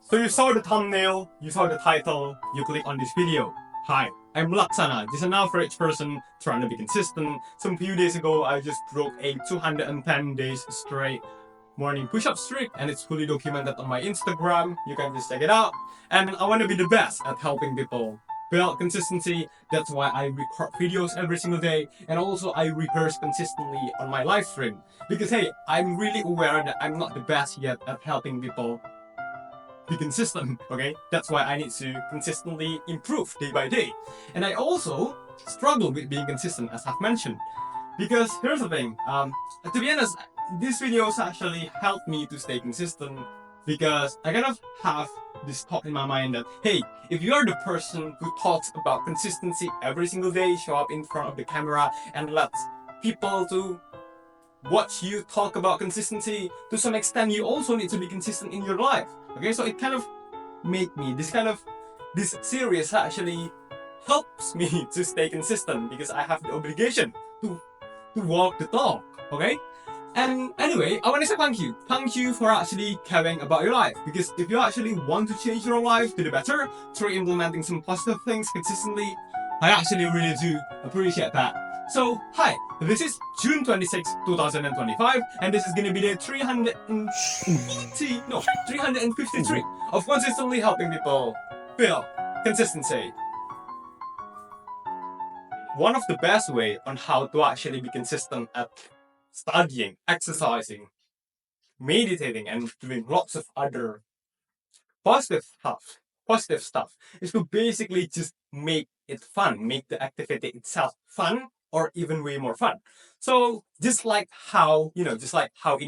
So you saw the thumbnail, you saw the title, you click on this video. Hi, I'm Laksana, just an average person trying to be consistent. Some few days ago, I just broke a 210 days straight morning push-up streak, and it's fully documented on my Instagram. You can just check it out. And I want to be the best at helping people build consistency. That's why I record videos every single day, and also I rehearse consistently on my live stream. Because hey, I'm really aware that I'm not the best yet at helping people be consistent, okay? That's why I need to consistently improve day by day. And I also struggle with being consistent, as I've mentioned. Because here's the thing, to be honest, these videos actually help me to stay consistent, because I kind of have this thought in my mind that, hey, if you are the person who talks about consistency every single day, show up in front of the camera and lets people to watch you talk about consistency, to some extent you also need to be consistent in your life. Okay, so it kind of made me this series actually helps me to stay consistent, because I have the obligation to walk the talk. Okay, and anyway, I want to say thank you for actually caring about your life, because if you actually want to change your life to the better through implementing some positive things consistently, I actually really do appreciate that. So, hi, this is June 26, 2025, and this is gonna be the 353 of consistently helping people build consistency. One of the best way on how to actually be consistent at studying, exercising, meditating, and doing lots of other positive stuff is to basically just make it fun, make the activity itself fun, or even way more fun. So just like how in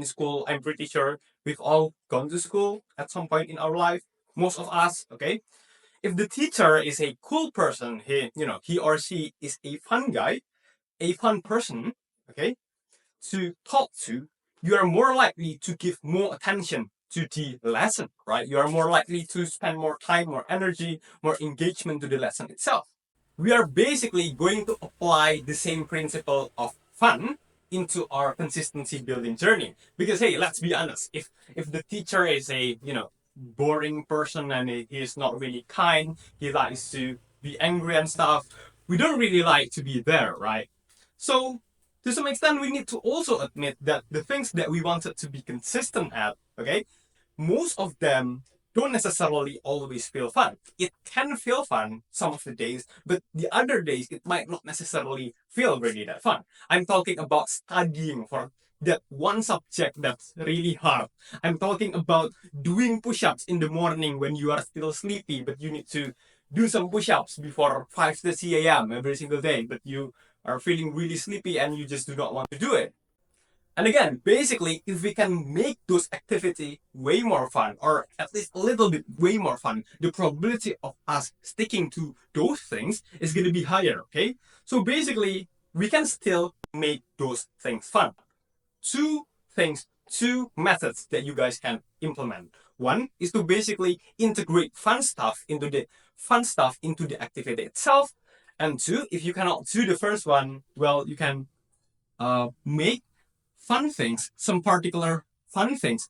school, I'm pretty sure we've all gone to school at some point in our life, most of us, okay? If the teacher is a cool person, he or she is a fun guy, a fun person, okay, to talk to, you are more likely to give more attention to the lesson, right? You are more likely to spend more time, more energy, more engagement to the lesson itself. We are basically going to apply the same principle of fun into our consistency building journey. Because hey, let's be honest, if the teacher is a boring person and he is not really kind, he likes to be angry and stuff, we don't really like to be there, right? So to some extent, we need to also admit that the things that we wanted to be consistent at, okay, most of them don't necessarily always feel fun. It can feel fun some of the days, but the other days it might not necessarily feel really that fun. I'm talking about studying for that one subject that's really hard. I'm talking about doing push-ups in the morning when you are still sleepy, but you need to do some push-ups before 5:30 a.m. every single day, but you are feeling really sleepy and you just do not want to do it. And again, basically, if we can make those activity way more fun, or at least a little bit way more fun, the probability of us sticking to those things is going to be higher, okay? So basically, we can still make those things fun. Two methods that you guys can implement. One is to basically integrate fun stuff into the activity itself. And two, if you cannot do the first one, well, you can make some particular fun things,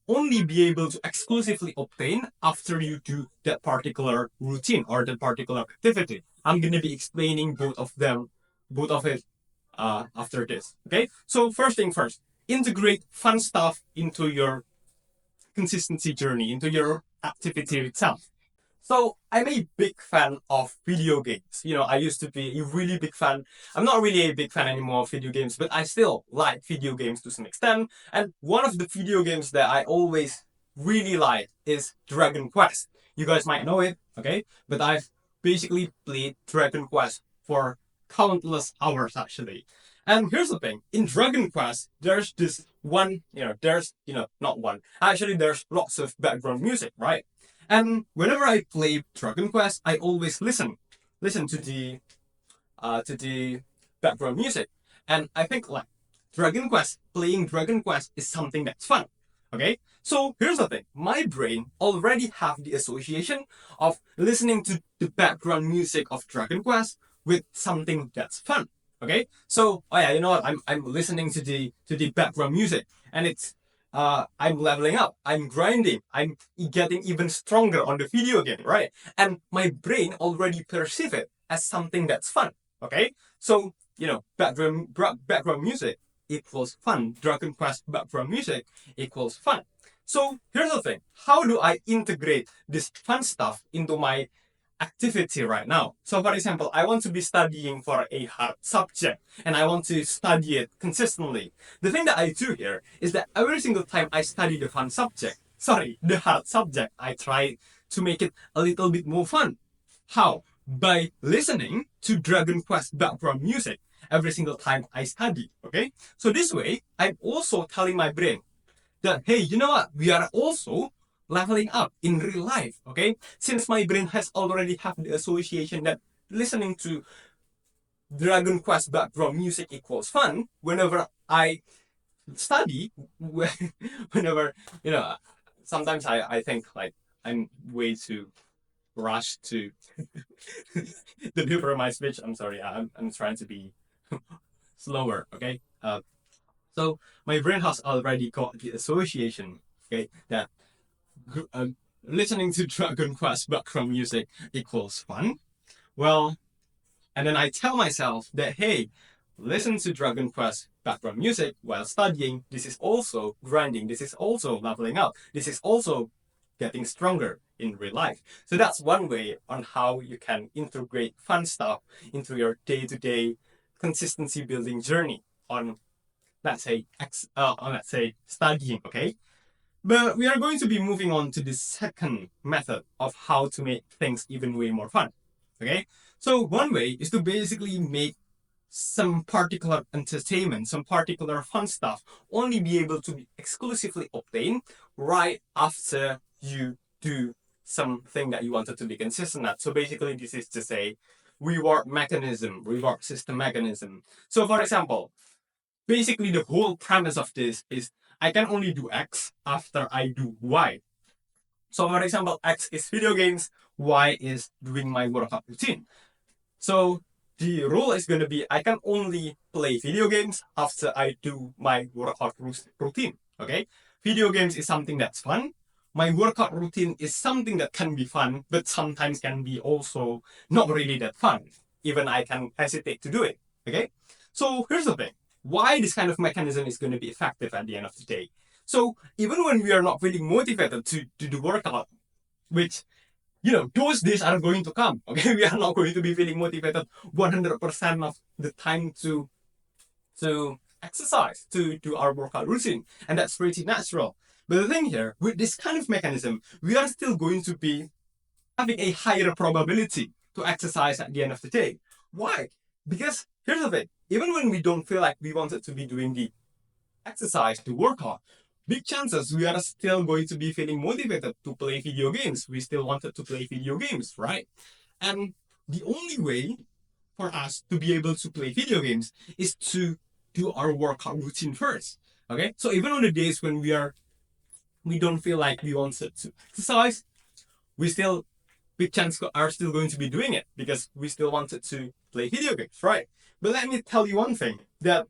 only be able to exclusively obtain after you do that particular routine or that particular activity. I'm going to be explaining both of it after this. Okay, so first thing first, integrate fun stuff into your consistency journey, into your activity itself. So I'm a big fan of video games. I used to be a really big fan. I'm not really a big fan anymore of video games, but I still like video games to some extent. And one of the video games that I always really like is Dragon Quest. You guys might know it, okay? But I've basically played Dragon Quest for countless hours actually. And here's the thing, in Dragon Quest, there's this one, not one. Actually, there's lots of background music, right? And whenever I play Dragon Quest, I always listen to the background music. And I think like playing Dragon Quest is something that's fun. Okay? So here's the thing. My brain already have the association of listening to the background music of Dragon Quest with something that's fun. Okay? So oh yeah, you know what? I'm listening to the background music, and it's I'm leveling up, I'm grinding, I'm getting even stronger on the video game, right? And my brain already perceive it as something that's fun. Okay, so background music equals fun. Dragon Quest background music equals fun. So here's the thing: how do I integrate this fun stuff into my activity right now? So for example, I want to be studying for a hard subject and I want to study it consistently. The thing that I do here is that every single time I study the the hard subject, I try to make it a little bit more fun. How? By listening to Dragon Quest background music every single time I study. Okay? So this way, I'm also telling my brain that, hey, you know what? We are also leveling up in real life. Okay? Since my brain has already have the association that listening to Dragon Quest background music equals fun, whenever I study, whenever, sometimes I think like I'm way too rushed to deliver my speech. I'm sorry. I'm trying to be slower. Okay. So my brain has already got the association. Okay, that uh, listening to Dragon Quest background music equals fun. Well, and then I tell myself that, hey, listen to Dragon Quest background music while studying. This is also grinding. This is also leveling up. This is also getting stronger in real life. So that's one way on how you can integrate fun stuff into your day-to-day consistency building journey on, let's say studying. Okay. But we are going to be moving on to the second method of how to make things even way more fun. Okay. So one way is to basically make some particular entertainment, some particular fun stuff only be able to be exclusively obtained right after you do something that you wanted to be consistent at. So basically, this is to say reward system mechanism. So for example, basically the whole premise of this is I can only do X after I do Y. So for example, X is video games, Y is doing my workout routine. So the rule is going to be I can only play video games after I do my workout routine. Okay? Video games is something that's fun. My workout routine is something that can be fun, but sometimes can be also not really that fun. Even I can hesitate to do it. Okay? So here's the thing. Why this kind of mechanism is going to be effective at the end of the day. So even when we are not feeling motivated to do the workout, which those days are going to come. Okay, we are not going to be feeling motivated 100% of the time to exercise, to do our workout routine, and that's pretty natural. But the thing here, with this kind of mechanism, we are still going to be having a higher probability to exercise at the end of the day. Why? Because here's the thing: even when we don't feel like we wanted to be doing the exercise, to work out, big chances we are still going to be feeling motivated to play video games. We still wanted to play video games, right? And the only way for us to be able to play video games is to do our workout routine first. Okay? So even on the days when we don't feel like we wanted to exercise, we still big chance are still going to be doing it because we still wanted to play video games, right? But let me tell you one thing that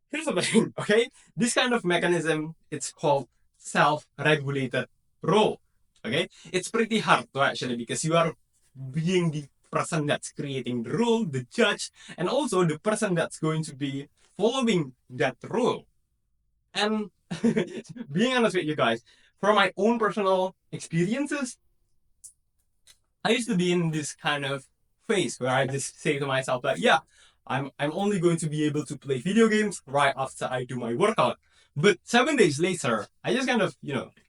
here's the thing, okay? This kind of mechanism, it's called self-regulated role, okay? It's pretty hard to actually because you are being the person that's creating the rule, the judge, and also the person that's going to be following that rule. And being honest with you guys, from my own personal experiences, I used to be in this kind of phase where I just say to myself like, yeah, I'm only going to be able to play video games right after I do my workout. But 7 days later, I just kind of,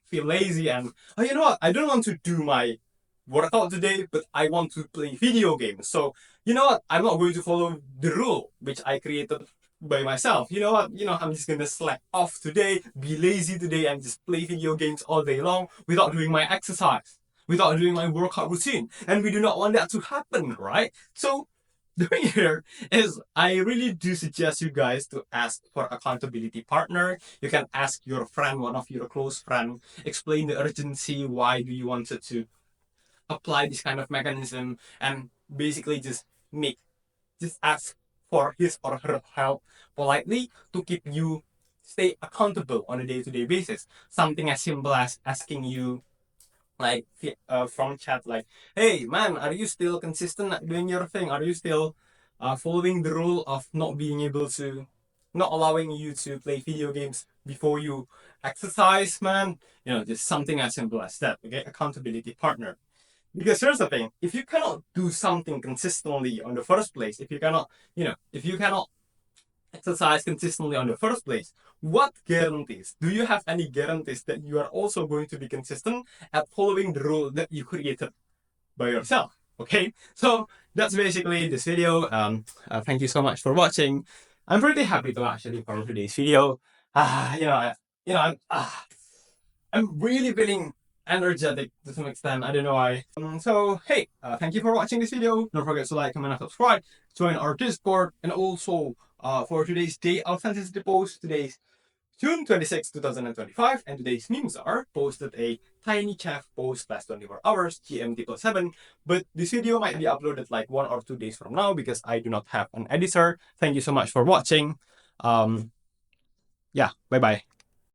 feel lazy and oh, you know what? I don't want to do my workout today, but I want to play video games. So you know what? I'm not going to follow the rule which I created by myself. You know what? I'm just gonna slack off today, be lazy today, and just play video games all day long without doing my exercise, without doing my workout routine. And we do not want that to happen, right? So the thing here is I really do suggest you guys to ask for accountability partner. You can ask your friend, one of your close friend, explain the urgency, why do you want it to apply this kind of mechanism, and basically just ask for his or her help politely to keep you stay accountable on a day-to-day basis. Something as simple as asking you like from chat like, hey man, are you still consistent at doing your thing? Are you still following the rule of not allowing you to play video games before you exercise, man? Just something as simple as that. Okay, accountability partner. Because here's the thing: if you cannot do something consistently on the first place, if you cannot exercise consistently on the first place, what guarantees? Do you have any guarantees that you are also going to be consistent at following the rule that you created by yourself? Okay, so that's basically this video. Thank you so much for watching. I'm pretty happy to actually for today's video. Ah, you know, I, you know, I'm really feeling energetic to some extent. I don't know why. So hey, thank you for watching this video. Don't forget to like, comment, and subscribe. Join our Discord, and also for today's day authenticity post, today's June 26, 2025, and today's memes are posted a tiny chef post last 24 hours GMT +7, but this video might be uploaded like 1 or 2 days from now because I do not have an editor. Thank you so much for watching. Yeah, bye bye.